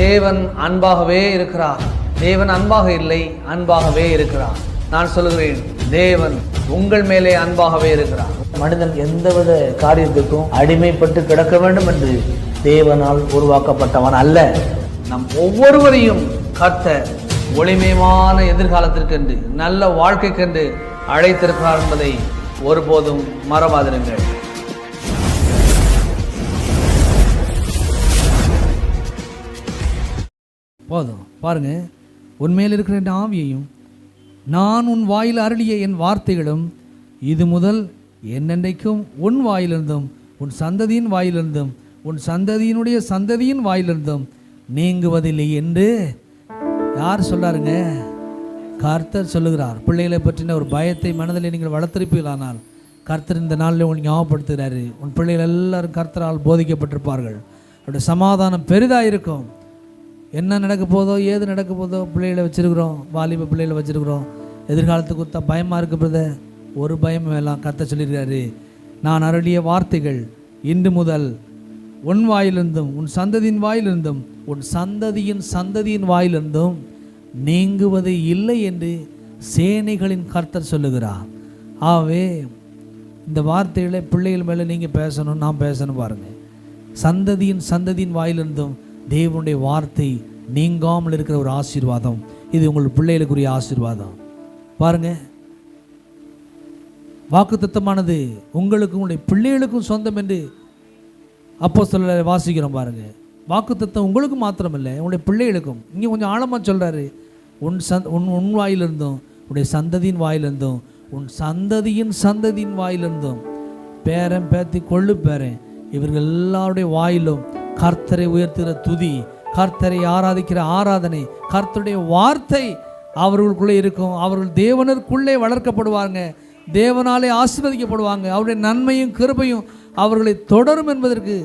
தேவன் அன்பாகவே இருக்கிறார். தேவன் அன்பாக இல்லை, அன்பாகவே இருக்கிறார். நான் சொல்லுகிறேன், தேவன் உங்கள் மேலே அன்பாகவே இருக்கிறார். மனிதன் எந்தவித காரியத்துக்கும் அடிமைப்பட்டு கிடக்க வேண்டும் என்று தேவனால் உருவாக்கப்பட்டவன் அல்ல. நம் ஒவ்வொருவரையும் கர்த்தர் ஒளிமயமான எதிர்காலத்திற்கென்று, நல்ல வாழ்க்கைக்கென்று அழைத்திருக்கிறார் என்பதை ஒருபோதும் மறவாதிருங்கள். போதும் பாருங்க, உன்மேல் இருக்கிற என் ஆவியையும் நான் உன் வாயில் அருளிய என் வார்த்தைகளும் இது முதல் என்னென்றைக்கும் உன் வாயிலிருந்தும் உன் சந்ததியின் வாயிலிருந்தும் உன் சந்ததியினுடைய சந்ததியின் வாயிலிருந்தும் நீங்குவதில்லை என்று யார் சொல்றாருங்க? கர்த்தர் சொல்லுகிறார். பிள்ளைகளை பற்றின ஒரு பயத்தை மனதில் நீங்கள் வளர்த்திருப்பீர்களானால் கர்த்தர் இந்த நாளில் உங்களுக்கு ஞாபகப்படுத்துகிறாரு. உன் பிள்ளைகள் எல்லாரும் கர்த்தரால் போதிக்கப்பட்டிருப்பார்கள். அவருடைய சமாதானம் பெரிதாக இருக்கும். என்ன நடக்க போதோ, ஏது நடக்க போதோ, பிள்ளைகளை வச்சுருக்குறோம், வாலிப பிள்ளைகளை வச்சுருக்குறோம். எதிர்காலத்துக்கு கொடுத்தா பயமாக இருக்கிறத ஒரு பயம் எல்லாம் கர்த்தர் சொல்லியிருக்காரு. நான் அருளிய வார்த்தைகள் இன்று முதல் உன் வாயிலிருந்தும் உன் சந்ததியின் வாயிலிருந்தும் உன் சந்ததியின் சந்ததியின் வாயிலிருந்தும் நீங்குவது இல்லை என்று சேனைகளின் கர்த்தர் சொல்லுகிறார். ஆகவே இந்த வார்த்தைகளை பிள்ளைகள் மேலே நீங்கள் பேசணும், நான் பேசணும். பாருங்கள், சந்ததியின் சந்ததியின் வாயிலிருந்தும் தேவனுடைய வார்த்தை நீங்காமல் இருக்கிற ஒரு ஆசீர்வாதம். இது உங்கள் பிள்ளைகளுக்குரிய ஆசீர்வாதம். பாருங்க, வாக்குத்தத்தமானது உங்களுக்கும் உங்களுடைய பிள்ளைகளுக்கும் சொந்தம் என்று அப்போஸ்தலர் வாசிக்கிறோம். பாருங்க, வாக்குத்தத்தம் உங்களுக்கு மாத்திரமில்லை, உங்களுடைய பிள்ளைகளுக்கும். இங்கே கொஞ்சம் ஆழமாக சொல்கிறாரு, உன் வாயிலிருந்தும் உன்னுடைய சந்ததியின் வாயிலிருந்தும் உன் சந்ததியின் சந்ததியின் வாயிலிருந்தும் பேரன் பேத்தி கொள்ளு பேரன் இவர்கள் எல்லாருடைய வாயிலும் கர்த்தரை உயர்த்துகிற துதி, கர்த்தரை ஆராதிக்கிற ஆராதனை, கர்த்தருடைய வார்த்தை அவர்களுக்குள்ளே இருக்கும். அவர்கள் தேவனருக்குள்ளே வளர்க்கப்படுவாங்க, தேவனாலே ஆசீர்வதிக்கப்படுவாங்க. அவருடைய நன்மையும் கிருபையும் அவர்களை தொடரும் என்பதற்கு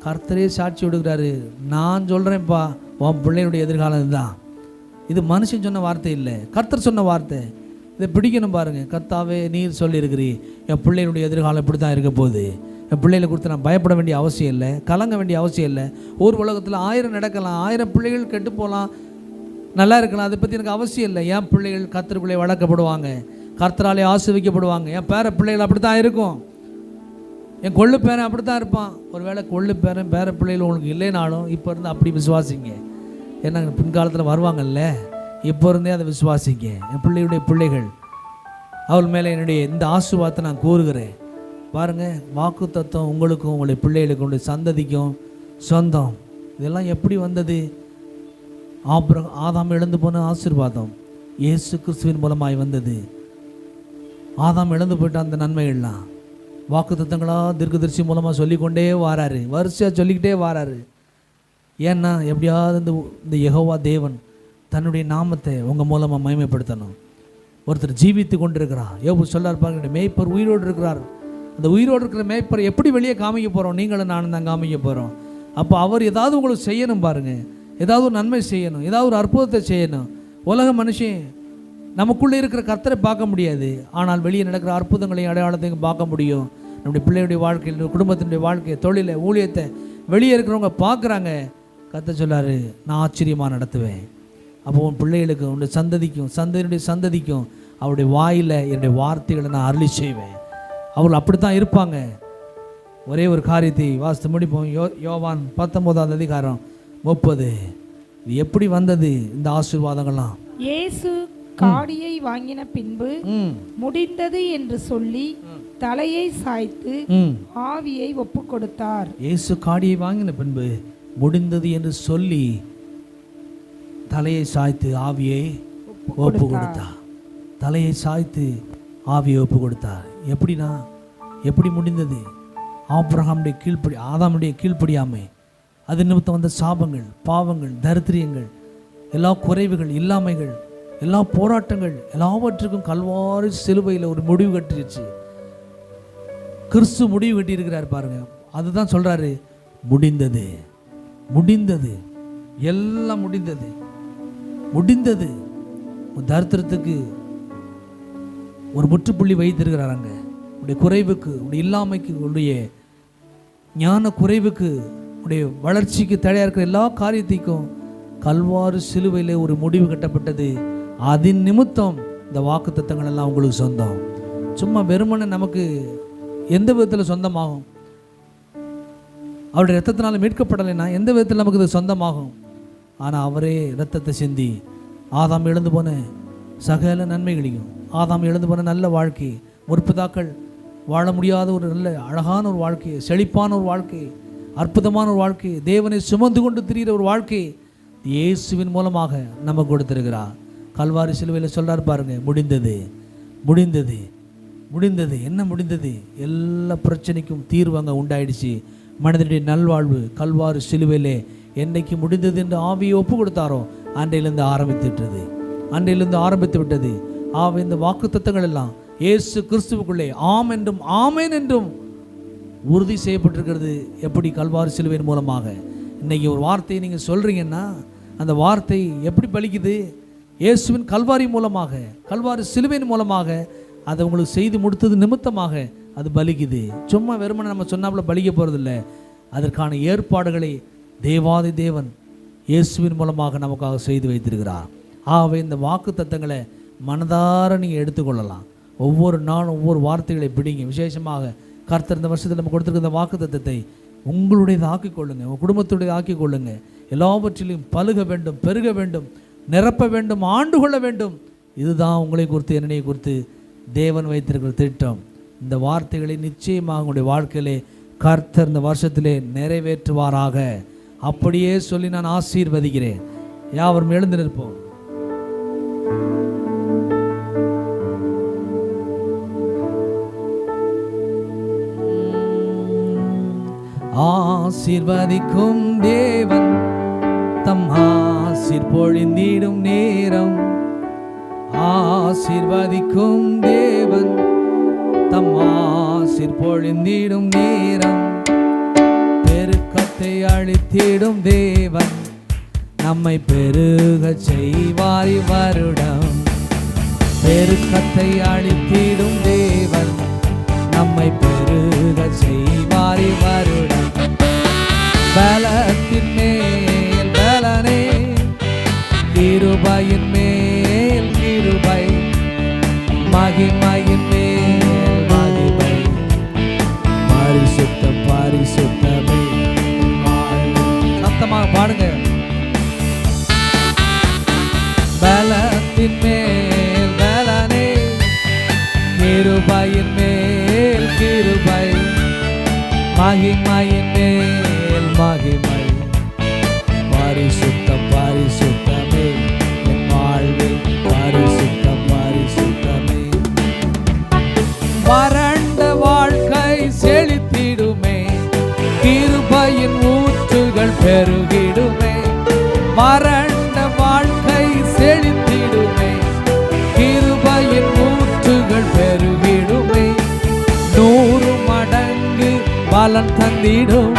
கர்த்தரே சாட்சி விடுகிறாரு. நான் சொல்கிறேன்ப்பா, உன் பிள்ளையுடைய எதிர்காலம் தான். இது மனுஷன் சொன்ன வார்த்தை இல்லை, கர்த்தர் சொன்ன வார்த்தை. இதை பிடிக்கணும். பாருங்கள், கர்த்தாவே நீர் சொல்லியிருக்கிறீ, என் பிள்ளையினுடைய எதிர்காலம் இப்படி தான் இருக்க போகுது. என் பிள்ளைகளை கொடுத்து நான் பயப்பட வேண்டிய அவசியம் இல்லை, கலங்க வேண்டிய அவசியம் இல்லை. ஒரு உலகத்தில் 1000 நடக்கலாம், 1000 பிள்ளைகள் கெட்டு போகலாம், நல்லா இருக்கலாம், அதை பற்றி எனக்கு அவசியம் இல்லை. என் பிள்ளைகள் கர்த்தருக்குள்ளே வளர்க்கப்படுவாங்க, கர்த்தராலே ஆசீர்வதிக்கப்படுவாங்க. என் பேர பிள்ளைகள் அப்படி தான் இருக்கும், என் கொள்ளு பேரன் அப்படி தான் இருப்பான். ஒருவேளை கொள்ளு பேரன் பேர பிள்ளைகள் உங்களுக்கு இல்லைனாலும் இப்போ இருந்து அப்படி விசுவாசிங்க. ஏன்னா பின்காலத்தில் வருவாங்கல்ல, இப்போ இருந்தே அதை விசுவாசிங்க. என் பிள்ளையுடைய பிள்ளைகள் அவள் மேலே என்னுடைய இந்த ஆசீர்வாதத்தை நான் கூறுகிறேன். பாருங்கள், வாக்கு தத்துவம் உங்களுக்கும் உங்களுடைய பிள்ளைகளுக்கும் உங்களுடைய சந்ததிக்கும் சொந்தம். இதெல்லாம் எப்படி வந்தது? ஆதாம் இழந்து போன ஆசீர்வாதம் இயேசு கிறிஸ்துவின் மூலமாய் வந்தது. ஆதாம் இழந்து போயிட்ட அந்த நன்மைகள்லாம் வாக்கு தத்தங்களாக தீர்க்கதரிசி மூலமாக சொல்லிக்கொண்டே வாராரு, வரிசையாக சொல்லிக்கிட்டே வாராரு. ஏன்னா எப்படியாவது இந்த யெகோவா தேவன் தன்னுடைய நாமத்தை உங்கள் மூலமாக மகிமைப்படுத்தணும். ஒருத்தர் ஜீவித்து கொண்டிருக்கிறார். யோபு சொல்லார் பாருங்க, மேய்ப்பர் உயிரோடு இருக்கிறார். அந்த உயிரோடு இருக்கிற மேய்ப்பரை எப்படி வெளியே காமிக்க போகிறோம்? நீங்களும் நானும் தான் காமிக்க போகிறோம். அப்போ அவர் ஏதாவது உங்களுக்கு செய்யணும். பாருங்கள், ஏதாவது ஒரு நன்மை செய்யணும், ஏதாவது ஒரு அற்புதத்தை செய்யணும். உலக மனுஷன் நமக்குள்ளே இருக்கிற கர்த்தரை பார்க்க முடியாது, ஆனால் வெளியே நடக்கிற அற்புதங்களையும் அடையாளத்தையும் பார்க்க முடியும். நம்முடைய பிள்ளையுடைய வாழ்க்கையில், குடும்பத்தினுடைய வாழ்க்கை, தொழிலை, ஊழியத்தை வெளியே இருக்கிறவங்க பார்க்குறாங்க. கர்த்தர் சொல்லாரு, நான் ஆச்சரியமாக நடத்துவேன். அப்போ உன் பிள்ளைகளுக்கும் உன்னுடைய சந்ததிக்கும் சந்ததியினுடைய சந்ததிக்கும் அவருடைய வாயில் என்னுடைய வார்த்தைகளை நான் அருளி செய்வேன். அவர்கள் அப்படித்தான் இருப்பாங்க. ஒரே ஒரு காரியத்தை வாசித்து முடிப்போம். யோவான் 19ஆம் அதிகாரம் 30. இது எப்படி வந்தது இந்த ஆசீர்வாதங்கள்லாம்? இயேசு காடியை வாங்கின பின்பு முடிந்தது என்று சொல்லி தலையை சாய்த்து ஆவியை ஒப்பு கொடுத்தார். இயேசு காடியை வாங்கின பின்பு முடிந்தது என்று சொல்லி தலையை சாய்த்து ஆவியை ஒப்பு கொடுத்தார். தலையை சாய்த்து ஆவியை ஒப்பு கொடுத்தார். எப்படின்னா, எப்படி முடிந்தது? ஆபிரகாமுடைய கீழ்ப்படி, ஆதாமுடைய கீழ்ப்படியாமை, அது நிமித்தம் வந்த சாபங்கள், பாவங்கள், தரித்திரியங்கள், எல்லா குறைவுகள், இல்லாமைகள், எல்லா போராட்டங்கள் எல்லாவற்றுக்கும் கல்வாரி சிலுவையில் ஒரு முடிவு கட்டிருச்சு. கிறிஸ்து முடிவு கட்டி இருக்கிறார். பாருங்க, அதுதான் சொல்றாரு, முடிந்தது, முடிந்தது, எல்லாம் முடிந்தது, முடிந்தது. தரித்திரத்துக்கு ஒரு முற்றுப்புள்ளி வைத்திருக்கிறாங்க. உடைய குறைவுக்கு, உடைய இல்லாமைக்கு, உடைய ஞான குறைவுக்கு, உடைய வளர்ச்சிக்கு தடையாக இருக்கிற எல்லா காரியத்தையும் கல்வாரி சிலுவையிலே ஒரு முடிவு கட்டப்பட்டது. அதன் நிமித்தம் இந்த வாக்குத்தத்தங்கள் எல்லாம் உங்களுக்கு சொந்தம். சும்மா வெறுமனே நமக்கு எந்த விதத்தில் சொந்தமாகும்? அவருடைய இரத்தத்தினால மீட்கப்படலைன்னா எந்த விதத்தில் நமக்கு இது சொந்தமாகும்? ஆனால் அவரே இரத்தத்தை சிந்தி ஆதாம் எழுந்து போன சகல நன்மைகளையும், ஆதாம் எழுந்து போன நல்ல வாழ்க்கை, முற்பிதாக்கள் வாழ முடியாத ஒரு நல்ல அழகான ஒரு வாழ்க்கை, செழிப்பான ஒரு வாழ்க்கை, அற்புதமான ஒரு வாழ்க்கை, தேவனை சுமந்து கொண்டு திரிகிற ஒரு வாழ்க்கை இயேசுவின் மூலமாக நமக்கு கொடுத்திருக்கிறார். கல்வாரி சிலுவையில் சொல்றார் பாருங்க, முடிந்தது முடிந்தது முடிந்தது. என்ன முடிந்தது? எல்லா பிரச்சனைக்கும் தீர்வு அங்கே உண்டாயிடுச்சு. மனிதனுடைய நல்வாழ்வு கல்வாரி சிலுவையிலே என்னைக்கு முடிந்தது என்று ஆவியை ஒப்பு கொடுத்தாரோ அன்றையிலிருந்து ஆரம்பித்து விட்டது. இந்த வாக்குத்தத்தங்கள் எல்லாம் இயேசு கிறிஸ்துவுக்குள்ளே ஆம் என்றும் ஆமேன் என்றும் உறுதி செய்யப்பட்டிருக்கிறது. எப்படி? கல்வாரி சிலுவையின் மூலமாக. இன்னைக்கு ஒரு வார்த்தையை நீங்கள் சொல்கிறீங்கன்னா அந்த வார்த்தை எப்படி பலிக்குது? இயேசுவின் கல்வாரி மூலமாக, கல்வாரி சிலுவையின் மூலமாக அதை உங்களுக்கு செய்து முடித்தது நிமித்தமாக அது பலிக்குது. சும்மா வெறுமனை நம்ம சொன்னாப்புல பலிக்க போகிறதில்ல. அதற்கான ஏற்பாடுகளை தேவாதி தேவன் இயேசுவின் மூலமாக நமக்காக செய்து வைத்திருக்கிறார். ஆகவே இந்த வாக்கு தத்தங்களை மனதார நீங்கள் எடுத்துக்கொள்ளலாம். ஒவ்வொரு நாளும் ஒவ்வொரு வார்த்தைகளை பிடிங்க. விசேஷமாக கர்த்தர் இந்த வருஷத்தில் நம்ம கொடுத்துருக்க இந்த வாக்கு தத்தத்தை உங்களுடையது ஆக்கிக் கொள்ளுங்கள், உங்கள் குடும்பத்துடையது ஆக்கிக் கொள்ளுங்கள். எல்லாவற்றிலையும் பலுக வேண்டும், பெருக வேண்டும், நிரப்ப வேண்டும், ஆண்டு கொள்ள வேண்டும். இதுதான் உங்களை குறித்து என்னை குறித்து தேவன் வைத்திருக்கிற திட்டம். இந்த வார்த்தைகளை நிச்சயமாக உங்களுடைய வாழ்க்கையிலே கர்த்தர் இந்த வருஷத்திலே நிறைவேற்றுவாராக. அப்படியே சொல்லி நான் ஆசீர்வதிக்கிறேன். யாவரும் எழுந்து நிற்போம். ஆசீர்வதிக்கும் தேவன் தம் ஆசீர் பொழிந்திடும் நேரம். ஆசீர்வதிக்கும் தேவன் தம் ஆசீர் பொழிந்திடும் நேரம். பெருக்கத்தை அழித்திடும் தேவன் நம்மை பெருக செய்வாரி வருடம். பெருக்கத்தை அழித்திடும் தேவன் நம்மை பெருக செய்வாரி வருடம். பலத்தின் மேல் பலனே, கிருபையின் மேல் கிருபை, மகிமையின் மேல் மகிமை, பரிசுத்தம் பரிசுத்தமே. சத்தமாக பாடுங்க. பலத்தின் மேல் பலனே, கிருபையின் மேல் கிருபை, மகிமையின் மேல் மகிமை, பரிசுத்தம் பரிசுத்தமே. என் வாழ்வில் பரிசுத்தம் பரிசுத்தமே. வறண்ட வாழ்க்கை செழித்திடுமே, கிருபையின் ஊற்றுகள் பெருகிடுமே. வறண்ட வாழ்க்கை செழித்திடுமே, கிருபையின் ஊற்றுகள் பெருகிடுமே. 100 மடங்கு பலன் தந்திடும்